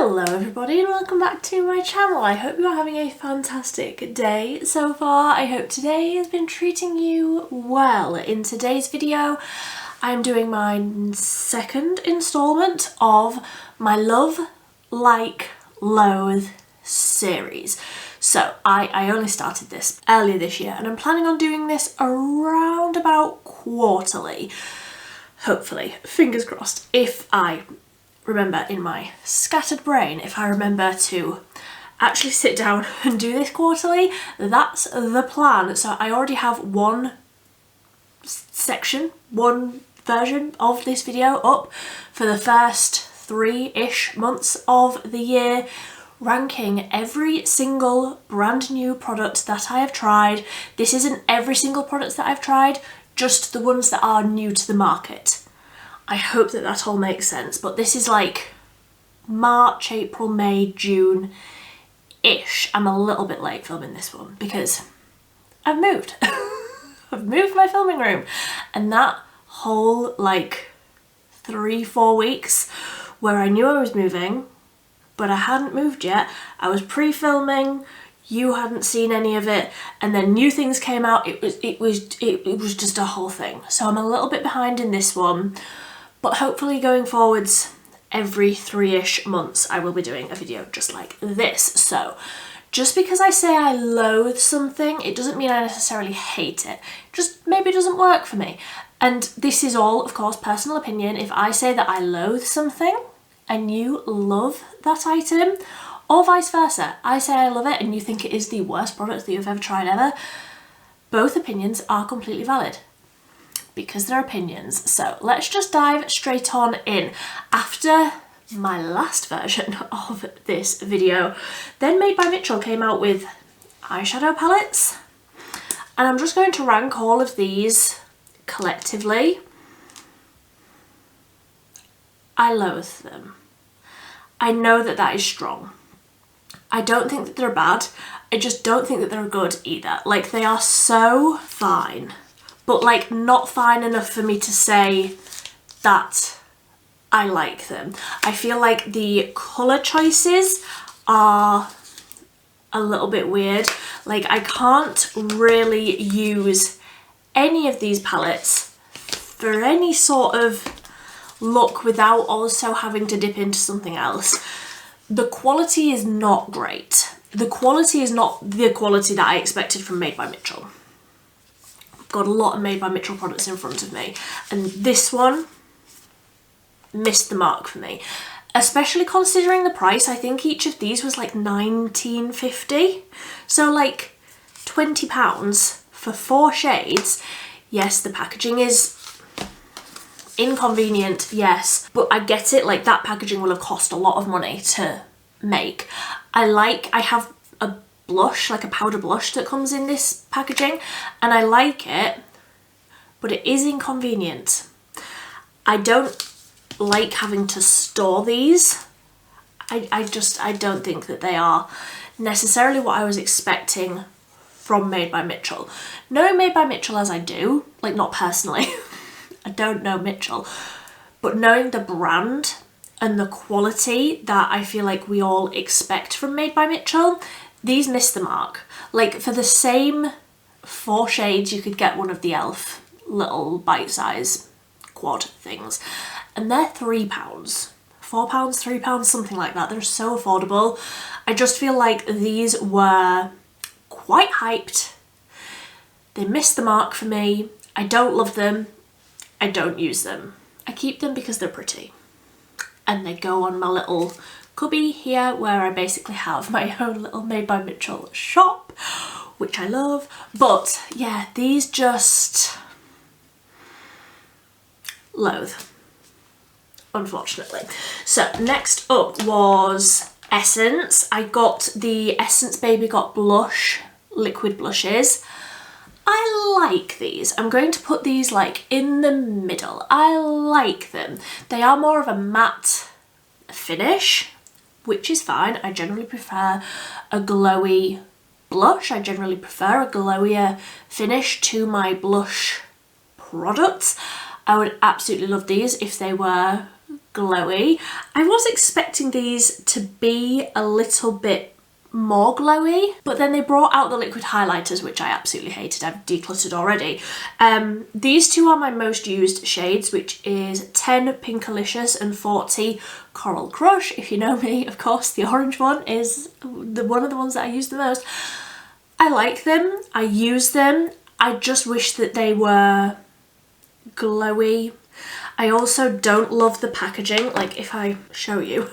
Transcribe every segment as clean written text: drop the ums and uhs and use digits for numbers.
Hello everybody and welcome back to my channel. I hope you are having a fantastic day so far. I hope today has been treating you well. In today's video I'm doing my second installment of my Love, Like, Loathe series. So I only started this earlier this year and I'm planning on doing this around about quarterly. Hopefully, fingers crossed, if I remember in my scattered brain, if I remember to actually sit down and do this quarterly, that's the plan. So I already have one version of this video up for the first 3-ish months of the year, ranking every single brand new product that I have tried. This isn't every single product that I've tried, just the ones that are new to the market. I hope that that all makes sense, but this is like March, April, May, June-ish. I'm a little bit late filming this one because I've moved. I've moved my filming room, and that whole like 3-4 weeks where I knew I was moving, but I hadn't moved yet. I was pre-filming, you hadn't seen any of it, and then new things came out. It was just a whole thing. So I'm a little bit behind in this one. But hopefully going forwards, every 3-ish months I will be doing a video just like this. So just because I say I loathe something, it doesn't mean I necessarily hate it. Just maybe it doesn't work for me. And this is all, of course, personal opinion. If I say that I loathe something and you love that item, or vice versa, I say I love it and you think it is the worst product that you've ever tried ever, both opinions are completely valid, because they're opinions. So let's just dive straight on in. After my last version of this video, then Made by Mitchell came out with eyeshadow palettes, and I'm just going to rank all of these collectively. I loathe them. I know that that is strong. I don't think that they're bad. I just don't think that they're good either. Like, they are so fine, but like not fine enough for me to say that I like them. I feel like the colour choices are a little bit weird. Like, I can't really use any of these palettes for any sort of look without also having to dip into something else. The quality is not great. The quality is not the quality that I expected from Made by Mitchell. Got a lot of Made by Mitchell products in front of me, and this one missed the mark for me, especially considering the price. I think each of these was like £19.50, so like £20 for 4 shades. Yes, the packaging is inconvenient, yes, but I get it. Like, that packaging will have cost a lot of money to make. I have a blush, like a powder blush, that comes in this packaging, and I like it, but it is inconvenient. I don't like having to store these. I don't think that they are necessarily what I was expecting from Made by Mitchell. Knowing Made by Mitchell as I do, like, not personally, I don't know Mitchell, but knowing the brand and the quality that I feel like we all expect from Made by Mitchell, these miss the mark. Like, for the same 4 shades you could get one of the e.l.f. little bite-size quad things, and they're £3, £4, £3, something like that. They're so affordable. I just feel like these were quite hyped. They missed the mark for me. I don't love them. I don't use them. I keep them because they're pretty, and they go on my little cubby here where I basically have my own little Made by Mitchell shop, which I love. But yeah, these just loathe, unfortunately. So next up was Essence. I got the Essence Baby Got Blush liquid blushes. I like these. I'm going to put these like in the middle. I like them. They are more of a matte finish, which is fine. I generally prefer a glowy blush. I generally prefer a glowier finish to my blush products. I would absolutely love these if they were glowy. I was expecting these to be a little bit more glowy, but then they brought out the liquid highlighters, which I absolutely hated. I've decluttered already. These two are my most used shades, which is 10 Pinkalicious and 40 Coral Crush. If you know me, of course, the orange one is one of the ones that I use the most. I like them, I use them. I just wish that they were glowy. I also don't love the packaging. Like if I show you,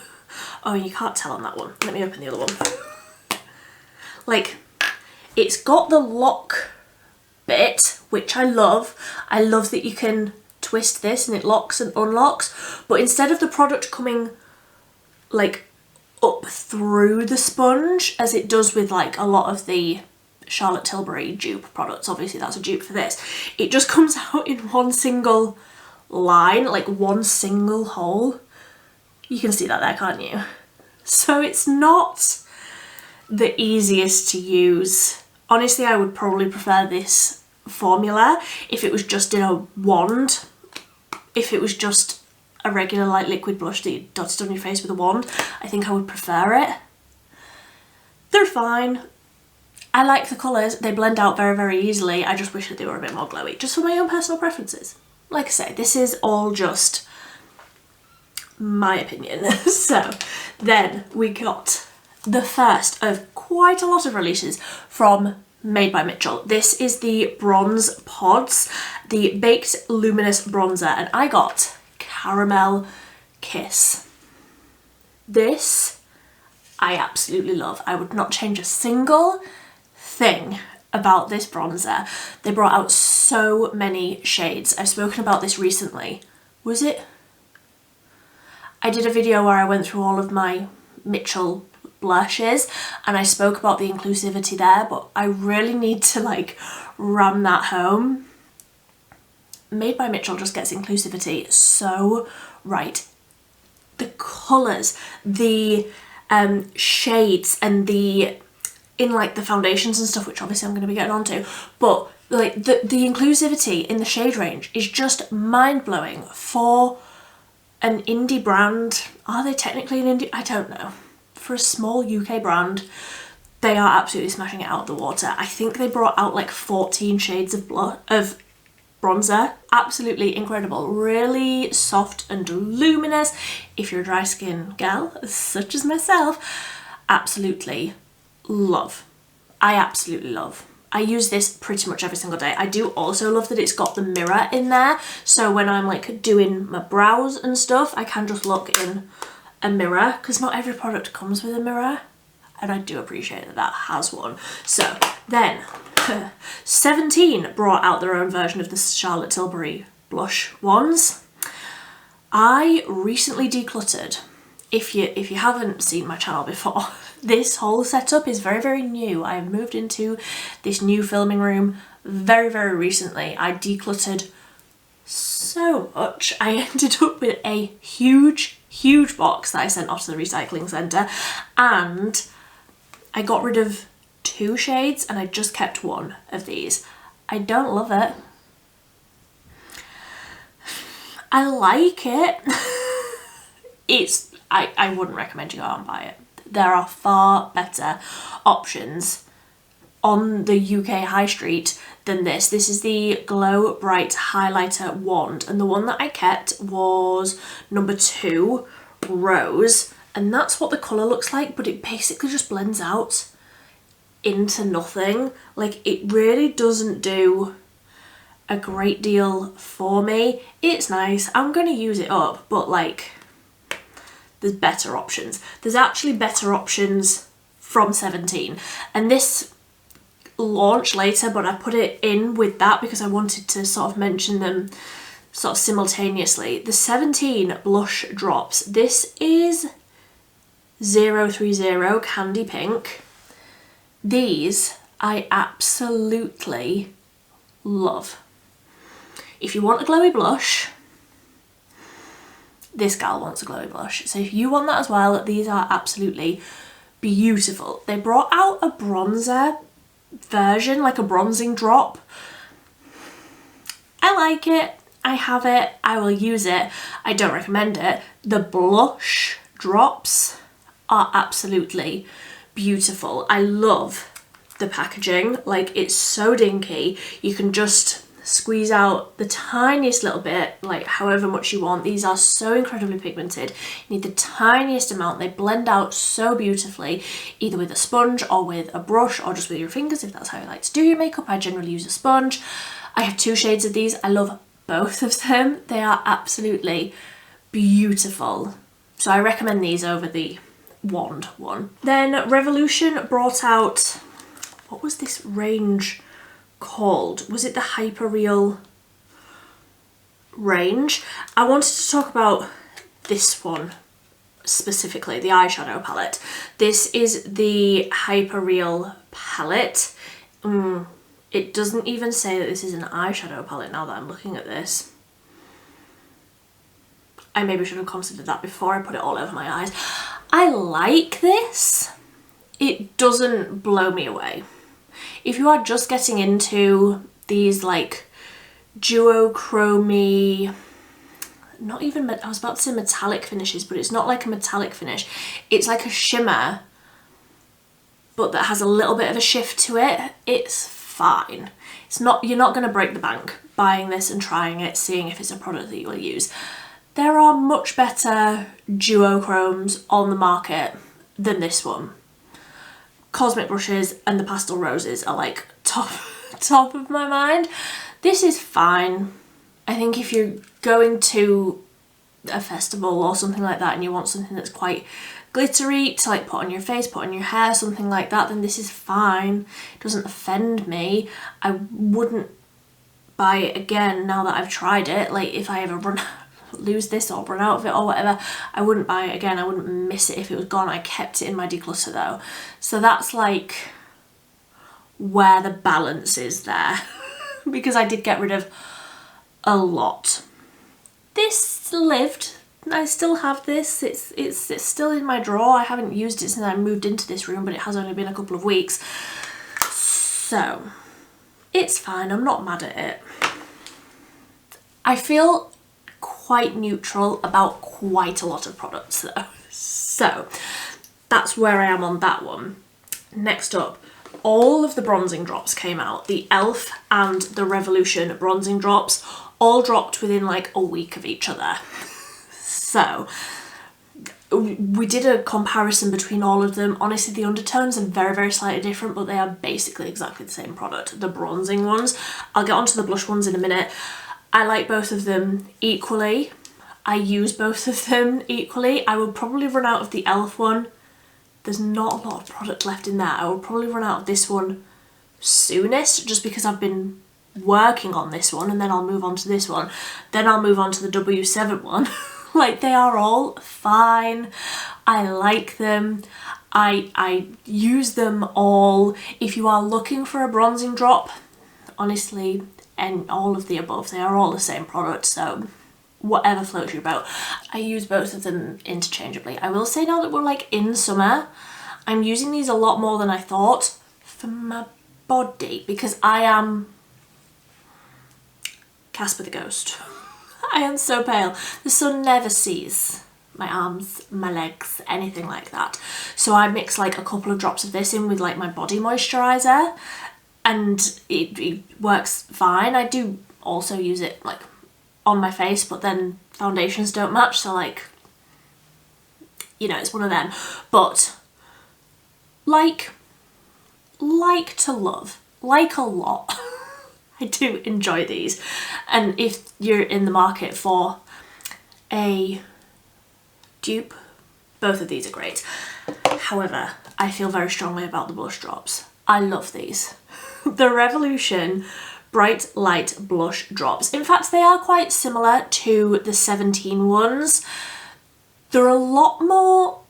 oh, you can't tell on that one. Let me open the other one. Like, it's got the lock bit, which I love. I love that you can twist this and it locks and unlocks, but instead of the product coming like up through the sponge as it does with like a lot of the Charlotte Tilbury dupe products, obviously that's a dupe for this, it just comes out in one single line, like one single hole. You can see that there, can't you? So it's not the easiest to use. Honestly, I would probably prefer this formula if it was just in a wand. If it was just a regular like liquid blush that you dotted on your face with a wand, I think I would prefer it. They're fine. I like the colours, they blend out very, very easily. I just wish that they were a bit more glowy, just for my own personal preferences. Like I say, this is all just my opinion. So then we got the first of quite a lot of releases from Made by Mitchell. This is the Bronze Pods, the Baked Luminous Bronzer, and I got Caramel Kiss. This I absolutely love. I would not change a single thing about this bronzer. They brought out so many shades. I've spoken about this recently. Was it? I did a video where I went through all of my Mitchell blushes and I spoke about the inclusivity there, but I really need to like ram that home. Made by Mitchell just gets inclusivity so right. The colours, the shades, and in like the foundations and stuff, which obviously I'm going to be getting onto, but like the inclusivity in the shade range is just mind-blowing for an indie brand. Are they technically an indie? I don't know. For a small UK brand, they are absolutely smashing it out of the water. I think they brought out like 14 shades of bronzer. Absolutely incredible. Really soft and luminous. If you're a dry skin gal, such as myself, absolutely love. I absolutely love. I use this pretty much every single day. I do also love that it's got the mirror in there, so when I'm like doing my brows and stuff, I can just look in a mirror, because not every product comes with a mirror, and I do appreciate that that has one. So then 17 brought out their own version of the Charlotte Tilbury blush ones. I recently decluttered. If you haven't seen my channel before, this whole setup is very, very new. I have moved into this new filming room very, very recently. I decluttered so much. I ended up with a huge box that I sent off to the recycling centre, and I got rid of 2 shades and I just kept one of these. I don't love it. I like it. I wouldn't recommend you go out and buy it. There are far better options on the UK high street than this. This is the Glow Bright Highlighter Wand, and the one that I kept was number 2, Rose, and that's what the colour looks like, but it basically just blends out into nothing. Like, it really doesn't do a great deal for me. It's nice, I'm gonna use it up, but like, there's better options. There's actually better options from 17, and this launched later, but I put it in with that because I wanted to sort of mention them sort of simultaneously. The 17 blush drops. This is 030 Candy Pink. These I absolutely love. If you want a glowy blush, this gal wants a glowy blush. So if you want that as well, these are absolutely beautiful. They brought out a bronzer version, like a bronzing drop. I like it. I have it, I will use it. I don't recommend it. The blush drops are absolutely beautiful. I love the packaging, like it's so dinky. You can just squeeze out the tiniest little bit, like however much you want. These are so incredibly pigmented. You need the tiniest amount. They blend out so beautifully, either with a sponge or with a brush or just with your fingers if that's how you like to do your makeup. I generally use a sponge. I have 2 shades of these. I love both of them. They are absolutely beautiful. So I recommend these over the wand one. Then Revolution brought out, what was this range called? Was it the Hyperreal range? I wanted to talk about this one specifically, the eyeshadow palette. This is the Hyperreal palette. It doesn't even say that this is an eyeshadow palette now that I'm looking at this. I maybe should have considered that before I put it all over my eyes. I like this. It doesn't blow me away. If you are just getting into these like duochromy, not even, I was about to say metallic finishes, but it's not like a metallic finish. It's like a shimmer, but that has a little bit of a shift to it. It's fine. It's not, you're not going to break the bank buying this and trying it, seeing if it's a product that you will use. There are much better duochromes on the market than this one. Cosmic brushes and the pastel roses are like top of my mind. This is fine. I think if you're going to a festival or something like that and you want something that's quite glittery to like put on your face, put on your hair, something like that, then this is fine. It doesn't offend me. I wouldn't buy it again now that I've tried it. Like if I ever lose this or run out of it or whatever, I wouldn't buy it again. I wouldn't miss it if it was gone. I kept it in my declutter though. So that's like where the balance is there because I did get rid of a lot. This lived. I still have this. It's still in my drawer. I haven't used it since I moved into this room, but it has only been a couple of weeks. So it's fine. I'm not mad at it. I feel quite neutral about quite a lot of products though. So that's where I am on that one. Next up, all of the bronzing drops came out. The e.l.f. and the Revolution bronzing drops all dropped within like a week of each other. So we did a comparison between all of them. Honestly, the undertones are very, very slightly different, but they are basically exactly the same product. The bronzing ones, I'll get onto the blush ones in a minute. I like both of them equally. I use both of them equally. I will probably run out of the e.l.f. one. There's not a lot of product left in there. I will probably run out of this one soonest just because I've been working on this one, and then I'll move on to this one. Then I'll move on to the W7 one. Like, they are all fine. I like them. I use them all. If you are looking for a bronzing drop, honestly, and all of the above, they are all the same product, so whatever floats your boat. I use both of them interchangeably. I will say now that we're like in summer, I'm using these a lot more than I thought for my body because I am Casper the Ghost. I am so pale. The sun never sees my arms, my legs, anything like that. So I mix like a couple of drops of this in with like my body moisturiser, and it works fine. I do also use it like on my face, but then foundations don't match, so like, you know, it's one of them. But like to love, like a lot. I do enjoy these, and if you're in the market for a dupe, both of these are great. However, I feel very strongly about the blush drops. I love these. The Revolution Bright Light Blush Drops. In fact, they are quite similar to the 17 ones. They're a lot more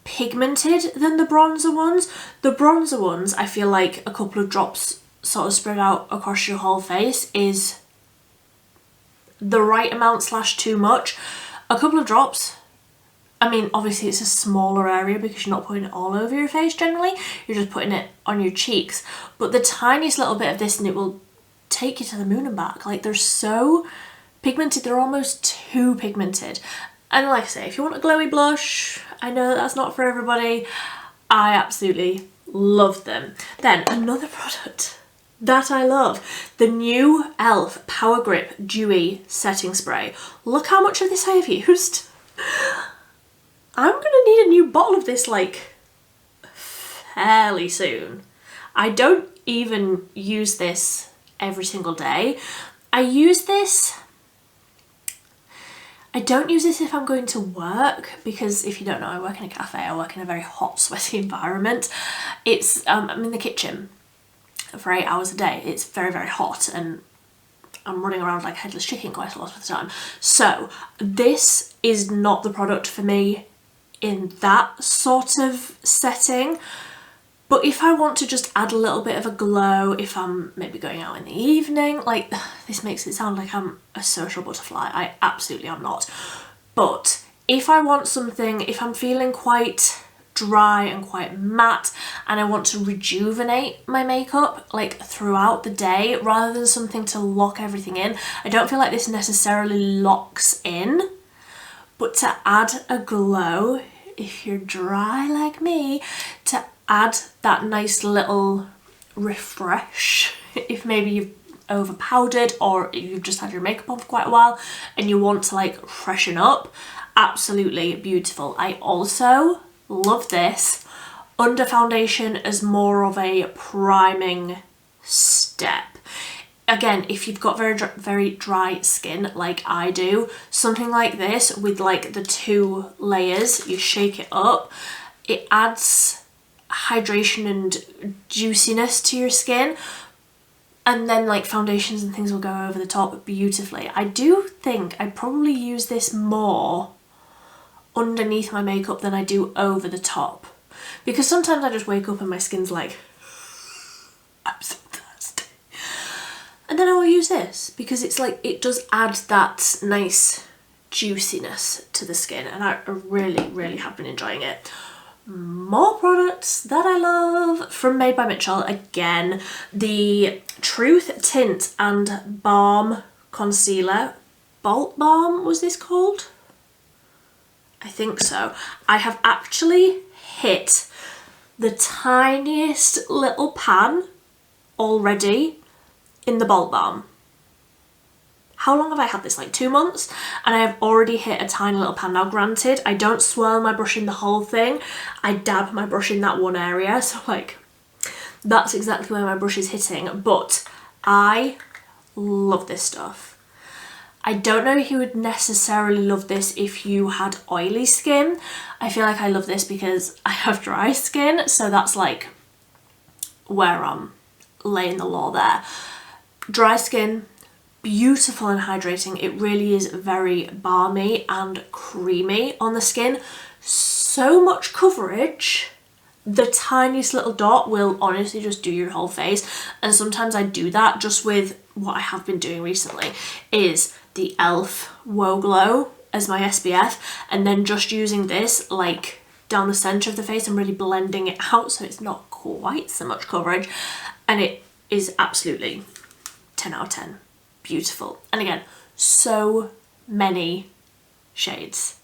pigmented than the bronzer ones. The bronzer ones, I feel like a couple of drops sort of spread out across your whole face is the right amount / too much. A couple of drops, I mean, obviously it's a smaller area because you're not putting it all over your face generally, you're just putting it on your cheeks, but the tiniest little bit of this and it will take you to the moon and back. Like, they're so pigmented. They're almost too pigmented. And like I say, if you want a glowy blush, I know that's not for everybody. I absolutely love them. Then another product that I love, the new e.l.f. Power Grip Dewy Setting Spray. Look how much of this I have used. I'm gonna need a new bottle of this like fairly soon. I don't even use this every single day. I don't use this if I'm going to work, because if you don't know, I work in a cafe. I work in a very hot, sweaty environment. It's I'm in the kitchen for 8 hours a day. It's very, very hot and I'm running around like a headless chicken quite a lot of the time. So this is not the product for me in that sort of setting. But if I want to just add a little bit of a glow, if I'm maybe going out in the evening, like, this makes it sound like I'm a social butterfly. I absolutely am not. But if I want something, if I'm feeling quite dry and quite matte and I want to rejuvenate my makeup like throughout the day rather than something to lock everything in, I don't feel like this necessarily locks in, but to add a glow, if you're dry like me, to add that nice little refresh, if maybe you've over powdered or you've just had your makeup on for quite a while and you want to like freshen up, absolutely beautiful. I also love this under foundation as more of a priming step. Again, if you've got very dry skin like I do, something like this with like the 2 layers, you shake it up, it adds hydration and juiciness to your skin, and then like foundations and things will go over the top beautifully. I do think I probably use this more underneath my makeup than I do over the top, because sometimes I just wake up and my skin's like, I'm so thirsty, and then I will use this because it's like, it does add that nice juiciness to the skin, and I really, really have been enjoying it. More products that I love from Made by Mitchell. Again, the Truth Tint and Balm Concealer. Bolt Balm was this called? I think so. I have actually hit the tiniest little pan already in the Bolt Balm. How long have I had this? Like 2 months? And I have already hit a tiny little pan. Now granted, I don't swirl my brush in the whole thing. I dab my brush in that one area. So like, that's exactly where my brush is hitting. But I love this stuff. I don't know if you would necessarily love this if you had oily skin. I feel like I love this because I have dry skin. So that's like where I'm laying the law there. Dry skin, beautiful and hydrating. It really is very balmy and creamy on the skin. So much coverage. The tiniest little dot will honestly just do your whole face. And sometimes I do that just with what I have been doing recently is the e.l.f. Woe Glow as my SPF, and then just using this like down the centre of the face and really blending it out so it's not quite so much coverage, and it is absolutely 10 out of 10. Beautiful. And again, so many shades.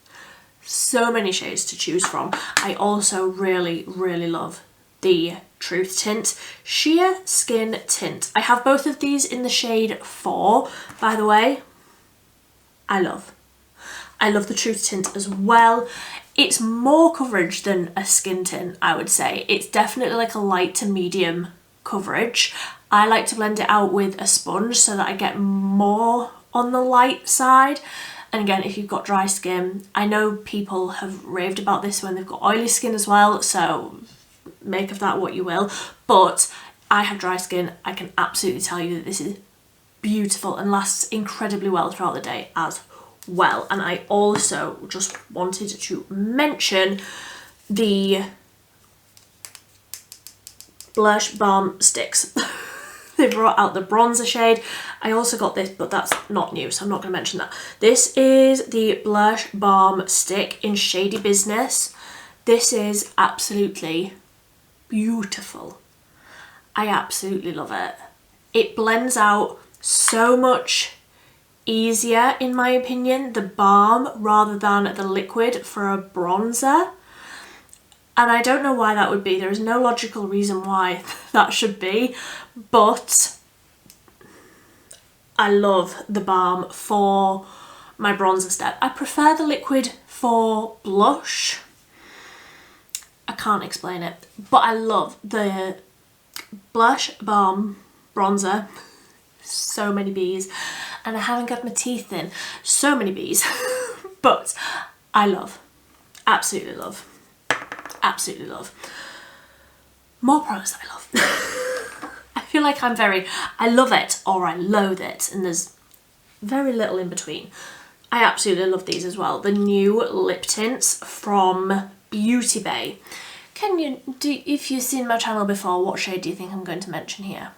So many shades to choose from. I also really, really love the Truth Tint Sheer Skin Tint. I have both of these in the shade 4, by the way. I love the Truth Tint as well. It's more coverage than a skin tint, I would say. It's definitely like a light to medium coverage. I like to blend it out with a sponge so that I get more on the light side. And again, if you've got dry skin, I know people have raved about this when they've got oily skin as well, so make of that what you will. But I have dry skin. I can absolutely tell you that this is beautiful and lasts incredibly well throughout the day as well. And I also just wanted to mention the Blush Balm Sticks. They brought out the bronzer shade. I also got this, but that's not new, so I'm not going to mention that. This is the Blush Balm Stick in Shady Business. This is absolutely beautiful. I absolutely love it. It blends out so much easier, in my opinion, the balm rather than the liquid for a bronzer. And I don't know why that would be. There is no logical reason why that should be, but I love the balm for my bronzer step. I prefer the liquid for blush. I can't explain it, but I love the blush, balm, bronzer. So many bees, and I haven't got my teeth in. So many bees, but I love, absolutely love, absolutely love. More products I love. I feel like I love it or I loathe it, and there's very little in between. I absolutely love these as well. The new lip tints from Beauty Bay. If you've seen my channel before, what shade do you think I'm going to mention here?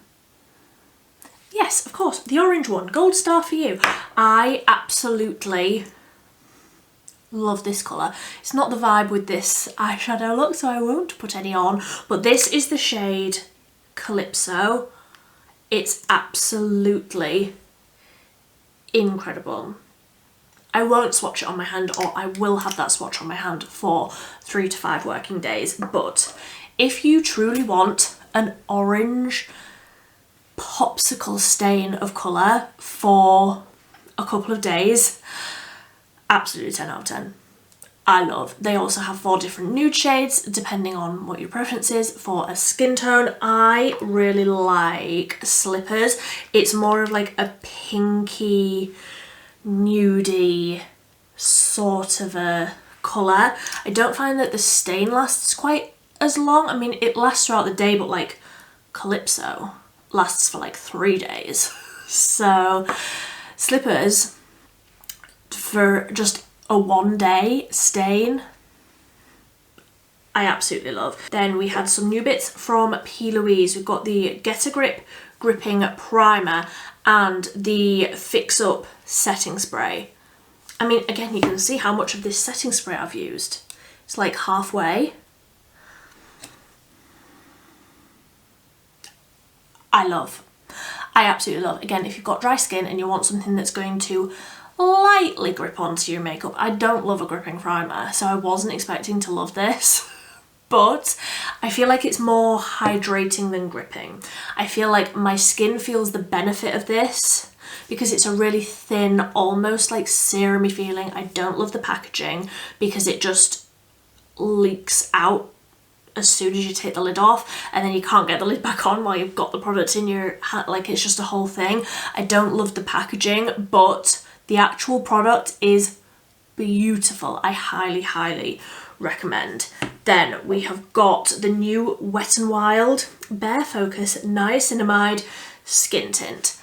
Yes, of course, the orange one, Gold Star for you. I absolutely love this colour. It's not the vibe with this eyeshadow look, so I won't put any on, but this is the shade Calypso. It's absolutely incredible. I won't swatch it on my hand, or I will have that swatch on my hand for 3 to 5 working days, but if you truly want an orange popsicle stain of colour for a couple of days, absolutely 10 out of 10. I love. They also have 4 different nude shades depending on what your preference is for a skin tone. I really like Slippers. It's more of like a pinky, nudie sort of a colour. I don't find that the stain lasts quite as long. I mean, it lasts throughout the day, but like Calypso lasts for like 3 days. So Slippers for just a 1-day stain, I absolutely love. Then we had some new bits from P. Louise. We've got the Get a Grip Gripping Primer and the Fix Up Setting Spray. I mean, again, you can see how much of this setting spray I've used. It's like halfway. I absolutely love. Again, if you've got dry skin and you want something that's going to lightly grip onto your makeup. I don't love a gripping primer, so I wasn't expecting to love this, but I feel like it's more hydrating than gripping. I feel like my skin feels the benefit of this because it's a really thin, almost like serum-y feeling. I don't love the packaging because it just leaks out as soon as you take the lid off, and then you can't get the lid back on while you've got the product in your hand. Like, it's just a whole thing. I don't love the packaging, but the actual product is beautiful. I highly, highly recommend. Then we have got the new Wet n Wild Bare Focus Niacinamide Skin Tint.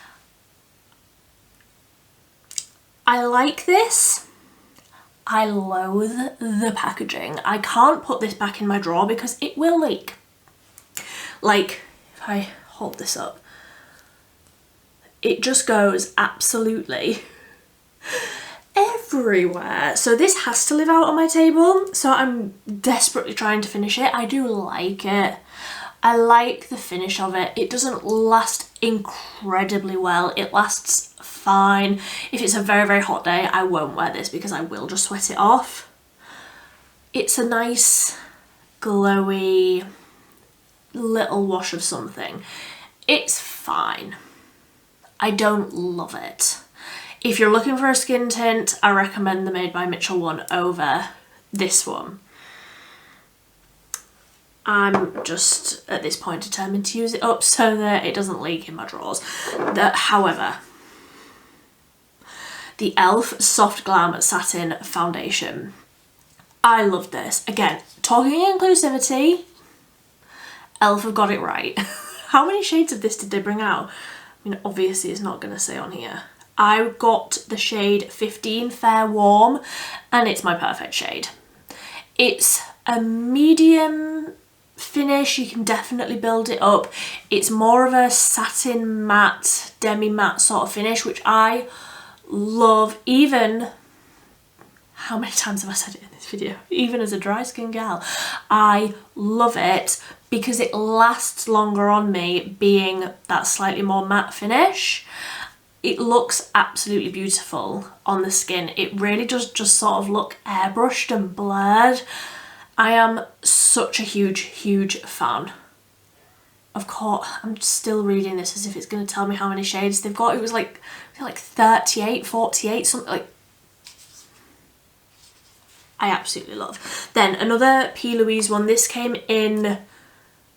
I like this. I loathe the packaging. I can't put this back in my drawer because it will leak. Like, if I hold this up, it just goes absolutely everywhere. So this has to live out on my table, so I'm desperately trying to finish it. I do like it. I like the finish of it. It doesn't last incredibly well. It lasts fine. If it's a very, very hot day, I won't wear this because I will just sweat it off. It's a nice, glowy little wash of something. It's fine. I don't love it. If you're looking for a skin tint, I recommend the Made by Mitchell one over this one. I'm just at this point determined to use it up so that it doesn't leak in my drawers. However, the e.l.f. Soft Glam Satin Foundation. I love this. Again, talking inclusivity, e.l.f. have got it right. How many shades of this did they bring out? I mean, obviously it's not going to say on here. I got the shade 15 Fair Warm, and it's my perfect shade. It's a medium finish. You can definitely build it up. It's more of a satin matte, demi-matte sort of finish, which I love. Even, how many times have I said it in this video? Even as a dry skin gal, I love it because it lasts longer on me being that slightly more matte finish. it looks absolutely beautiful on the skin. It really does just sort of look airbrushed and blurred. I am such a huge fan. Of course, I'm still reading this as if it's going to tell me how many shades they've got. It was like 38, 48, something like. I absolutely love. Then another P. Louise one. This came in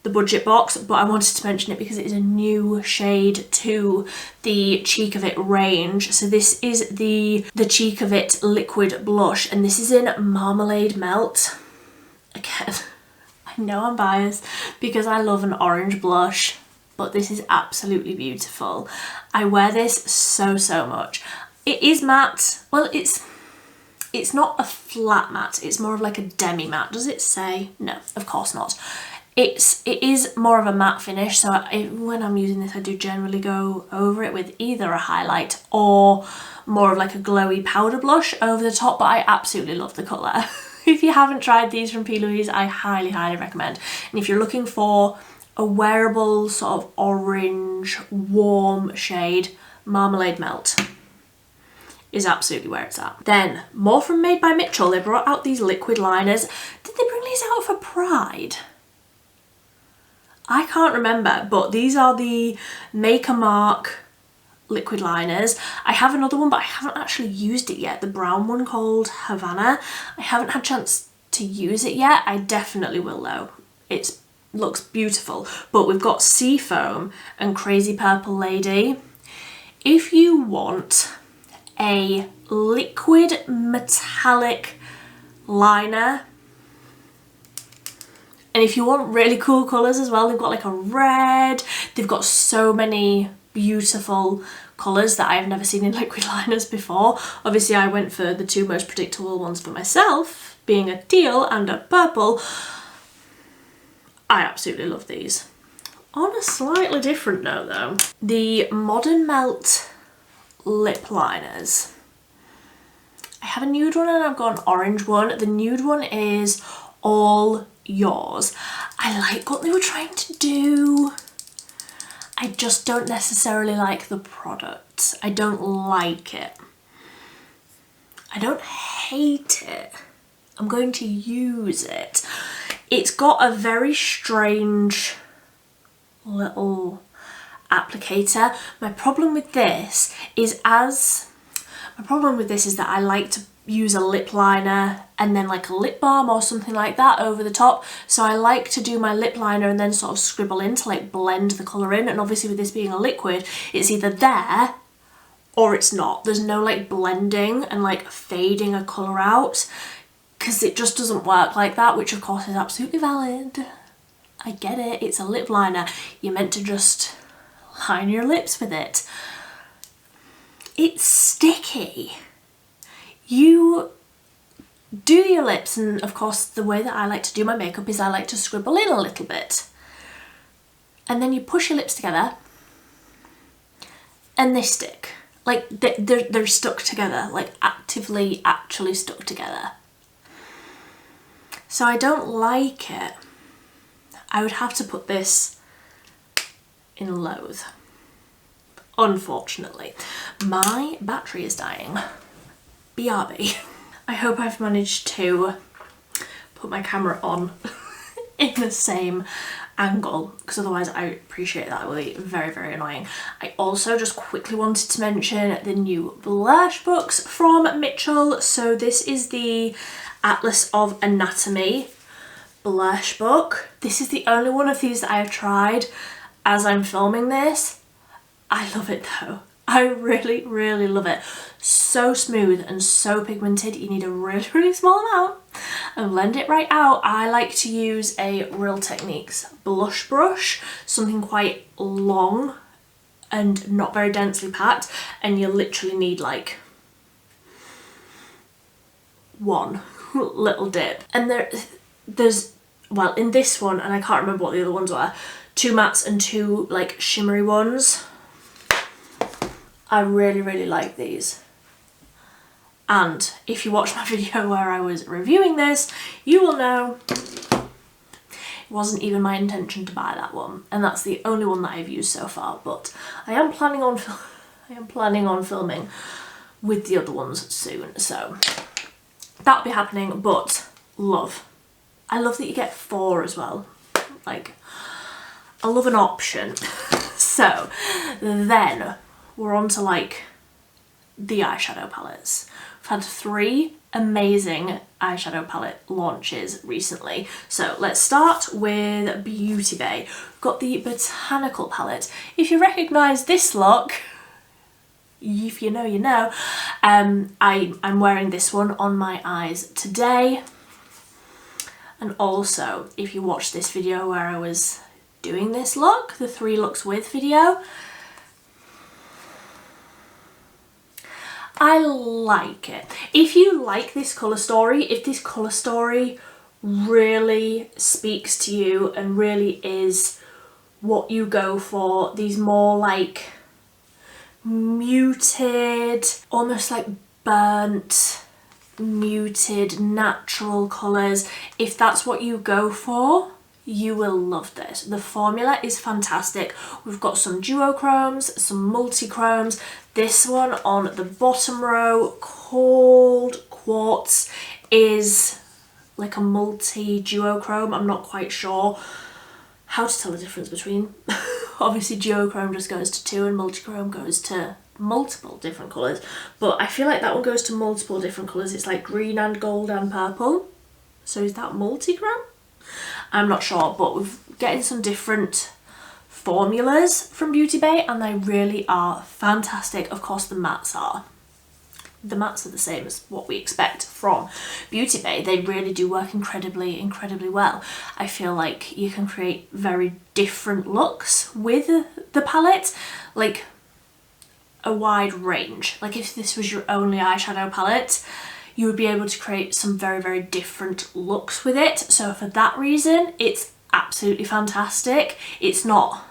the budget box, but I wanted to mention it because it is a new shade to the Cheek of It range. So this is the Cheek of It liquid blush, and this is in Marmalade Melt. Again, I know I'm biased because I love an orange blush, but this is absolutely beautiful. I wear this so much. It is matte. Well, it's not a flat matte, it's more of like a demi matte. Does it say? No, of course not. It is more of a matte finish, so when I'm using this I do generally go over it with either a highlight or more of like a glowy powder blush over the top, but I absolutely love the colour. If you haven't tried these from P. Louise, I highly recommend. And if you're looking for a wearable sort of orange warm shade, Marmalade Melt is absolutely where it's at. Then, more from Made by Mitchell. They brought out these liquid liners. Did they bring these out for Pride? I can't remember, but these are the Make a Mark liquid liners. I have another one, but I haven't actually used it yet. The brown one called Havana. I haven't had a chance to use it yet. I definitely will though. It looks beautiful. But we've got Seafoam and Crazy Purple Lady. If you want a liquid metallic liner, and if you want really cool colours as well, they've got like a red, they've got so many beautiful colours that I've never seen in liquid liners before. Obviously I went for the two most predictable ones for myself, being a teal and a purple. I absolutely love these. On a slightly different note though, the Modern Melt lip liners. I have a nude one and I've got an orange one. The nude one is All Yours. I like what they were trying to do. I just don't necessarily like the product. I don't like it. I don't hate it. I'm going to use it. It's got a very strange little applicator. My problem with this is that I like to use a lip liner and then like a lip balm or something like that over the top. So I like to do my lip liner and then sort of scribble in to like blend the colour in. And obviously with this being a liquid, it's either there or it's not. There's no like blending and like fading a colour out, because it just doesn't work like that, which of course is absolutely valid. I get it, it's a lip liner. You're meant to just line your lips with it. It's sticky. You do your lips, and of course the way that I like to do my makeup is I like to scribble in a little bit. And then you push your lips together and they stick. Like they're stuck together, like actually stuck together. So I don't like it. I would have to put this in LOATH. Unfortunately, my battery is dying. BRB. I hope I've managed to put my camera on in the same angle, because otherwise I appreciate that will be very annoying. I also just quickly wanted to mention the new blush books from Mitchell. So this is the Atlas of Anatomy blush book. This is the only one of these that I have tried as I'm filming this. I love it though. I really love it. So smooth and so pigmented. You need a really small amount and blend it right out. I like to use a Real Techniques blush brush, something quite long and not very densely packed, and you literally need like one little dip. And there's, well, in this one, and I can't remember what the other ones were, 2 mattes and 2 like shimmery ones. I really like these. And if you watch my video where I was reviewing this, you will know it wasn't even my intention to buy that one. And that's the only one that I've used so far, but I am planning on I am planning on filming with the other ones soon, so that'll be happening. But love. I love that you get 4 as well. Like, I love an option. So then we're on to like the eyeshadow palettes. We've had 3 amazing eyeshadow palette launches recently. So let's start with Beauty Bay. We've got the Botanical palette. If you recognise this look, if you know, you know. I'm wearing this one on my eyes today. And also, if you watched this video where I was doing this look, the 3 looks with video, I like it. If you like this colour story, if this colour story really speaks to you and really is what you go for, these more like muted, almost like burnt, muted, natural colours, if that's what you go for, you will love this. The formula is fantastic. We've got some duochromes, some multi-chromes. This one on the bottom row, called Quartz, is like a multi-duochrome. I'm not quite sure how to tell the difference between. Obviously duochrome just goes to 2 and multi-chrome goes to multiple different colours, but I feel like that one goes to multiple different colours. It's like green and gold and purple. So is that multi-chrome? I'm not sure, but we're getting some different formulas from Beauty Bay and they really are fantastic. Of course the mattes are. The mattes are the same as what we expect from Beauty Bay. They really do work incredibly well. I feel like you can create very different looks with the palette, like a wide range. Like if this was your only eyeshadow palette, you would be able to create some very different looks with it. So for that reason, it's absolutely fantastic. It's not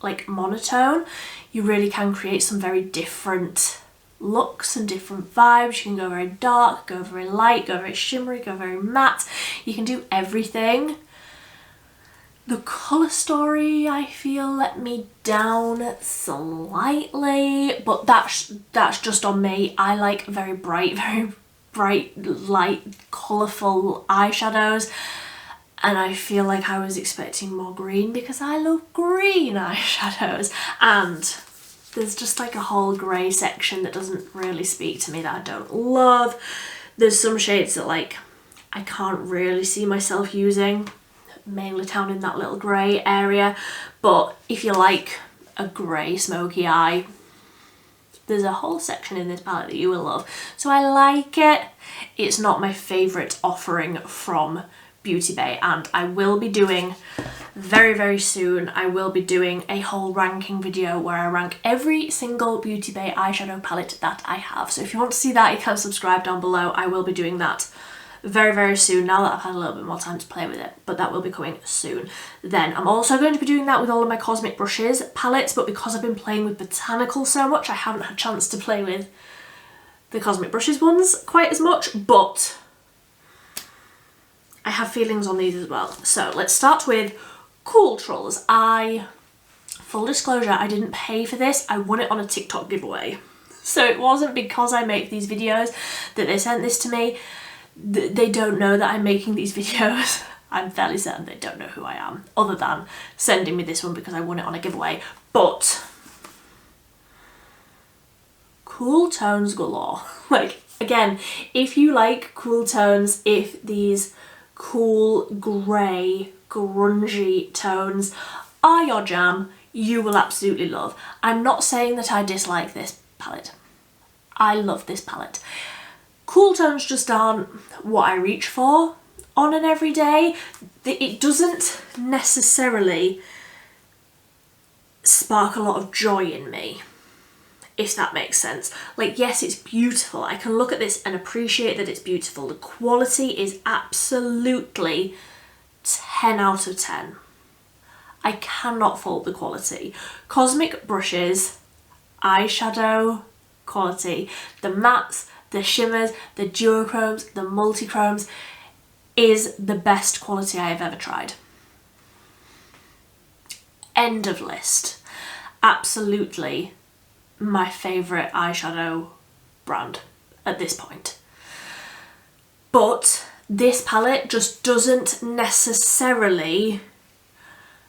like monotone. You really can create some very different looks and different vibes. You can go very dark, go very light, go very shimmery, go very matte. You can do everything. The colour story, I feel, let me down slightly, but that's just on me. I like very bright, light, colourful eyeshadows, and I feel like I was expecting more green because I love green eyeshadows, and there's just like a whole grey section that doesn't really speak to me, that I don't love. There's some shades that like I can't really see myself using, mainly down in that little grey area, but if you like a grey smoky eye, there's a whole section in this palette that you will love. So I like it. It's not my favourite offering from Beauty Bay, and I will be doing very soon, I will be doing a whole ranking video where I rank every single Beauty Bay eyeshadow palette that I have. So if you want to see that, you can subscribe down below. I will be doing that very soon, now that I've had a little bit more time to play with it, but that will be coming soon. Then I'm also going to be doing that with all of my Cosmic Brushes palettes, but because I've been playing with Botanical so much, I haven't had a chance to play with the Cosmic Brushes ones quite as much, but I have feelings on these as well. So let's start with Cool Trolls. Full disclosure, I didn't pay for this, I won it on a TikTok giveaway. So it wasn't because I make these videos that they sent this to me. They don't know that I'm making these videos. I'm fairly certain they don't know who I am, other than sending me this one because I won it on a giveaway. But cool tones galore. Like, again, if you like cool tones, if these cool grey grungy tones are your jam, you will absolutely love. I'm not saying that I dislike this palette. I love this palette. Cool tones just aren't what I reach for on an everyday. It doesn't necessarily spark a lot of joy in me, if that makes sense. Like, yes, it's beautiful. I can look at this and appreciate that it's beautiful. The quality is absolutely 10 out of 10. I cannot fault the quality. Cosmic Brushes eyeshadow quality, the mattes, the shimmers, the duochromes, the multi-chromes, is the best quality I have ever tried. End of list. Absolutely my favourite eyeshadow brand at this point. But this palette just doesn't necessarily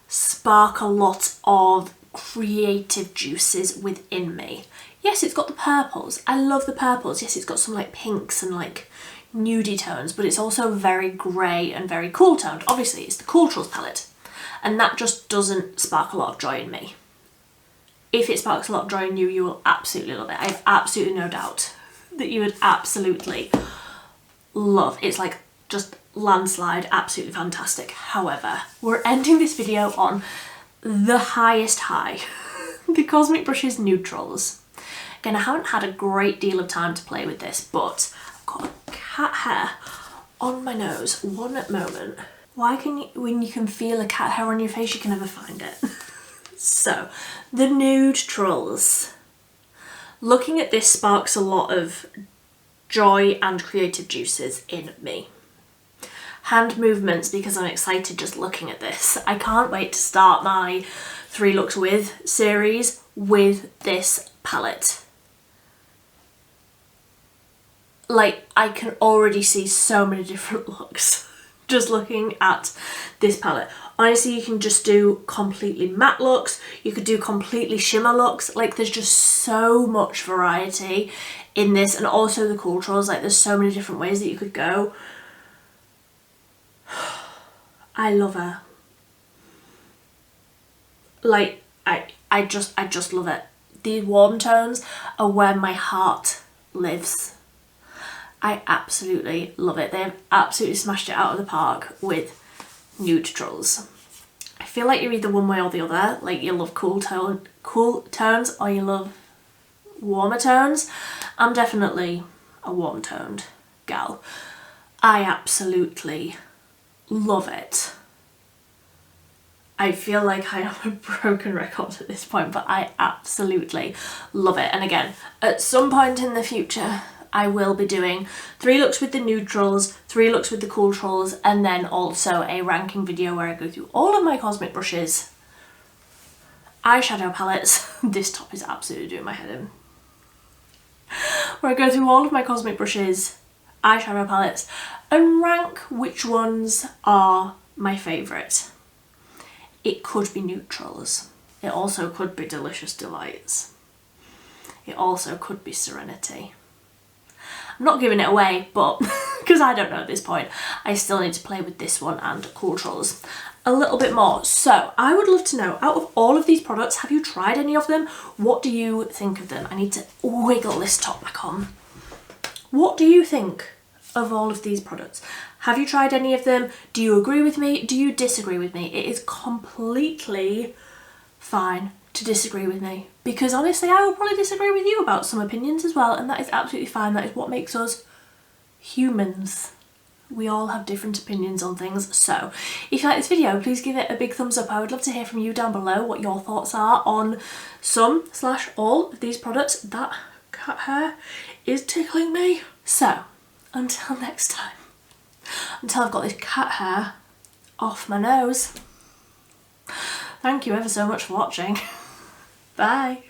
spark a lot of creative juices within me. Yes, it's got the purples. I love the purples. Yes, it's got some like pinks and like nudie tones, but it's also very grey and very cool toned. Obviously, it's the Culturals palette, and that just doesn't spark a lot of joy in me. If it sparks a lot of joy in you, you will absolutely love it. I have absolutely no doubt that you would absolutely love. It's like just landslide, absolutely fantastic. However, we're ending this video on the highest high, the Cosmic Brushes Neutrals. Again, I haven't had a great deal of time to play with this, but I've got a cat hair on my nose. One moment. Why can you, when you can feel a cat hair on your face, you can never find it? So, the Neutrals. Looking at this sparks a lot of joy and creative juices in me. Hand movements, because I'm excited just looking at this. I can't wait to start my 3 Looks With series with this palette. Like, I can already see so many different looks just looking at this palette. Honestly, you can just do completely matte looks, you could do completely shimmer looks. Like, there's just so much variety in this, and also the Culturals. Like, there's so many different ways that you could go. I love her. Like, I just love it. These warm tones are where my heart lives. I absolutely love it. They've absolutely smashed it out of the park with Neutrals. I feel like you're either one way or the other. Like, you love cool tones or you love warmer tones. I'm definitely a warm toned gal. I absolutely love it. I feel like I am a broken record at this point, but I absolutely love it. And again, at some point in the future, I will be doing 3 looks with the Neutrals, 3 looks with the Culturals, and then also a ranking video where I go through all of my Cosmic Brushes eyeshadow palettes. This top is absolutely doing my head in. Where I go through all of my Cosmic Brushes eyeshadow palettes and rank which ones are my favourite. It could be Neutrals. It also could be Delicious Delights. It also could be Serenity. I'm not giving it away, but because I don't know at this point, I still need to play with this one and Culturals a little bit more. So I would love to know, out of all of these products, have you tried any of them? What do you think of them? I need to wiggle this top back on. What do you think of all of these products? Have you tried any of them? Do you agree with me? Do you disagree with me? It is completely fine to disagree with me, because honestly I will probably disagree with you about some opinions as well, and that is absolutely fine. That is what makes us humans. We all have different opinions on things. So if you like this video, please give it a big thumbs up. I would love to hear from you down below what your thoughts are on some/all of these products. That cat hair is tickling me. So until next time, until I've got this cat hair off my nose, thank you ever so much for watching. Bye.